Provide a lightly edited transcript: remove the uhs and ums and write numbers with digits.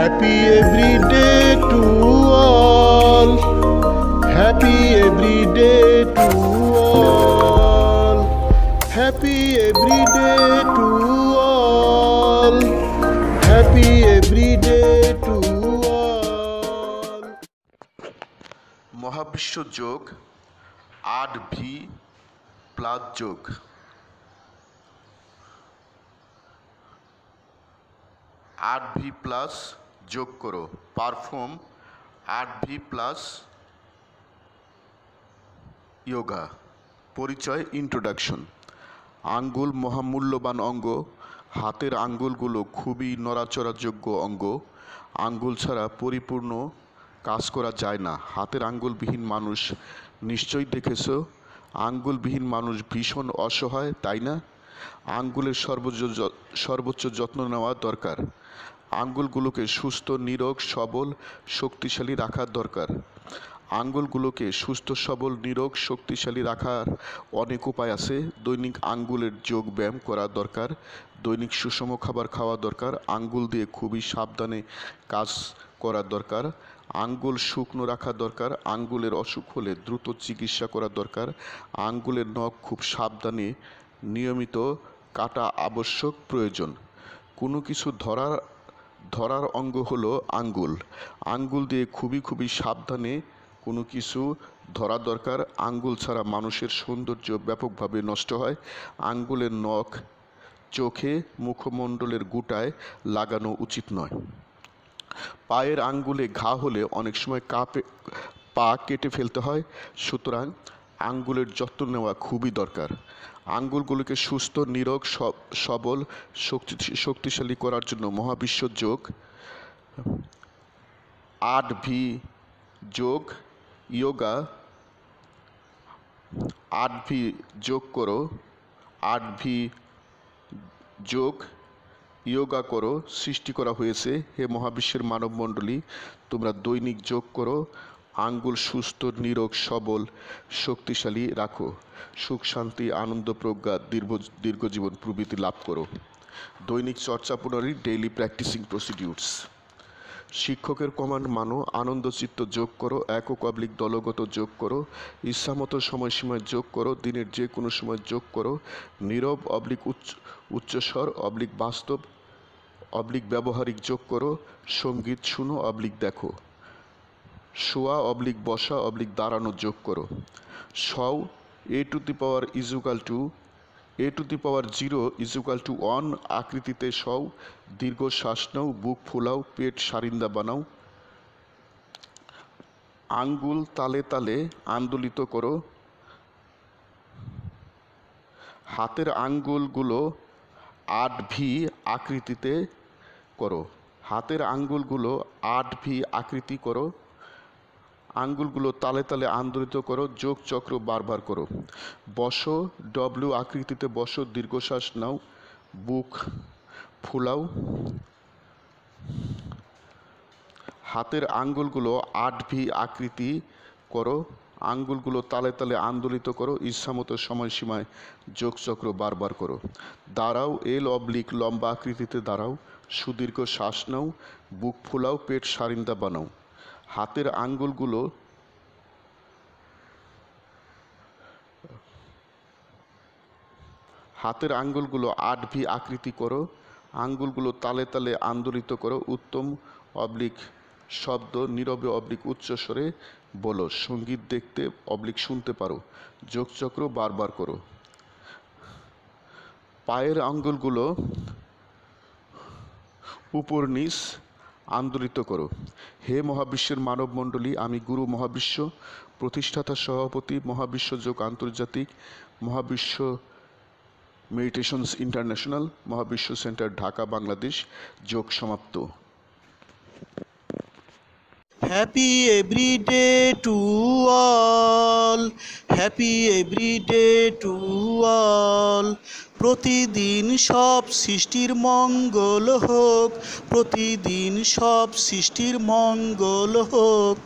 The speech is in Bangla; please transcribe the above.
Happy every day to all. Happy every day to all. Happy every day to all. Happy every day to all. মহাবিশ্ব যোগ 8V প্লাস যোগ 8V প্লাস যোগ করো পারফর্ম 8V প্লাস যোগা। পরিচয় ইন্ট্রোডাকশন। আঙ্গুল মহামূল্যবান অঙ্গ। হাতের আঙ্গুলগুলো খুবই নড়াচড়াযোগ্য অঙ্গ। আঙ্গুল ছাড়া পরিপূর্ণ কাজ করা যায় না। হাতের আঙ্গুলবিহীন মানুষ নিশ্চয়ই দেখেছ। আঙ্গুলবিহীন মানুষ ভীষণ অসহায়, তাই না? আঙ্গুলের সর্বোচ্চ যত্ন নেওয়া দরকার। আঙ্গুলগুলোকে সুস্থ, নীরোগ, সবল, শক্তিশালী রাখার দরকার। আঙ্গুলগুলোকে সুস্থ, সবল, নীরোগ, শক্তিশালী রাখার অনেক উপায় আছে। দৈনিক আঙ্গুলের যোগ ব্যায়াম করা দরকার। দৈনিক সুষম খাবার খাওয়া দরকার। আঙ্গুল দিয়ে খুবই সাবধানে কাজ করা দরকার। আঙ্গুল শুকনো রাখা দরকার। আঙ্গুলের অসুখ হলে দ্রুত চিকিৎসা করা দরকার। আঙ্গুলের নখ খুব সাবধানে নিয়মিত কাটা আবশ্যক, প্রয়োজন। কোনো কিছু ধরার অঙ্গ হলো আঙ্গুল। আঙ্গুল দিয়ে খুবই সাবধানে কোনো কিছু ধরা দরকার। আঙ্গুল ছাড়া মানুষের সৌন্দর্য ব্যাপকভাবে নষ্ট হয়। আঙ্গুলের নখ চোখে, মুখমণ্ডলের গুটায় লাগানো উচিত নয়। পায়ের আঙ্গুলে ঘা হলে অনেক সময় পা কেটে ফেলতে হয়। সুতরাং আঙ্গুলের যত্ন নেওয়া খুবই দরকার। আঙ্গুলগুলোকে সুস্থ, নীরোগ, সবল, শক্তিশালী করার জন্য মহাবিশ্ব যোগ 8V যোগ যোগা 8V যোগ করো। 8V যোগ যোগা করো সৃষ্টি করা হয়েছে। হে মহাবিশ্বের মানবমণ্ডলী, তোমরা দৈনিক যোগ করো। আঙ্গুল সুস্থ, নীরোগ, সবল, শক্তিশালী রাখো। সুখ, শান্তি, আনন্দ, প্রজ্ঞা, দীর্ঘজীবন প্রভৃতি লাভ করো। দৈনিক চর্চা পুনরি, ডেইলি প্র্যাকটিসিং প্রসিডিউরস। শিক্ষকের কমান্ড মানো। আনন্দচিত্ত যোগ করো। একক অবলিক দলগত যোগ করো। ইচ্ছামতো সময়সীমায় যোগ করো। দিনের যে কোনো সময় যোগ করো। নীরব অবলিক উচ্চস্বর অবলিক বাস্তব অবলিক ব্যবহারিক যোগ করো। সঙ্গীত শুনো অবলিক দেখো। শোয়া অবলিক বসা অবলিক দাঁড়ানো যোগ করো। সও a⁴ a⁴ 0 = 1 আকৃতিতে সও। দীর্ঘ শ্বাস নাও, বুক ফুলাও, পেট সারিন্দা বানাও। আঙ্গুল তালে তালে আন্দোলিত করো। হাতের আঙ্গুলগুলো 8V আকৃতিতে করো। হাতের আঙ্গুলগুলো 8V আকৃতি করো। আঙ্গুলগুলো তালে তালে আন্দোলিত করো। যোগ চক্র বারবার করো। বসো, W আকৃতিতে বসো। দীর্ঘশ্বাস নাও, বুক ফুলাও। হাতের আঙ্গুলগুলো 8V আকৃতি করো। আঙ্গুলগুলো তালে তালে আন্দোলিত করো। ইচ্ছামতো সময়সীমায় যোগচক্র বারবার করো। দাঁড়াও, L অবলিক লম্বা আকৃতিতে দাঁড়াও। সুদীর্ঘ শ্বাস নাও, বুক ফুলাও, পেট সারিন্দা বানাও। হাতের আঙ্গুলগুলো 8V আকৃতি করো। আঙ্গুলগুলো তালে তালে আন্দোলিত করো। উত্তম অবলিক শব্দ নীরবে অবলিক উচ্চস্বরে বলো। সঙ্গীত দেখতে অবলিক শুনতে পারো। যোগচক্র বারবার করো। পায়ের আঙ্গুলগুলো উপর নিচ আন্দোলিত করো। হে মহাবিশ্বের মানবমণ্ডলী, আমি গুরু মহাবিশ্ব, প্রতিষ্ঠাতা সভাপতি, মহাবিশ্ব যোগ আন্তর্জাতিক, মহাবিশ্ব মেডিটেশনস ইন্টারন্যাশনাল, মহাবিশ্ব সেন্টার, ঢাকা, বাংলাদেশ। যোগ সমাপ্ত। Happy every day to all. Happy every day to all. প্রতিদিন সব সৃষ্টির মঙ্গল হোক। প্রতিদিন সব সৃষ্টির মঙ্গল হোক।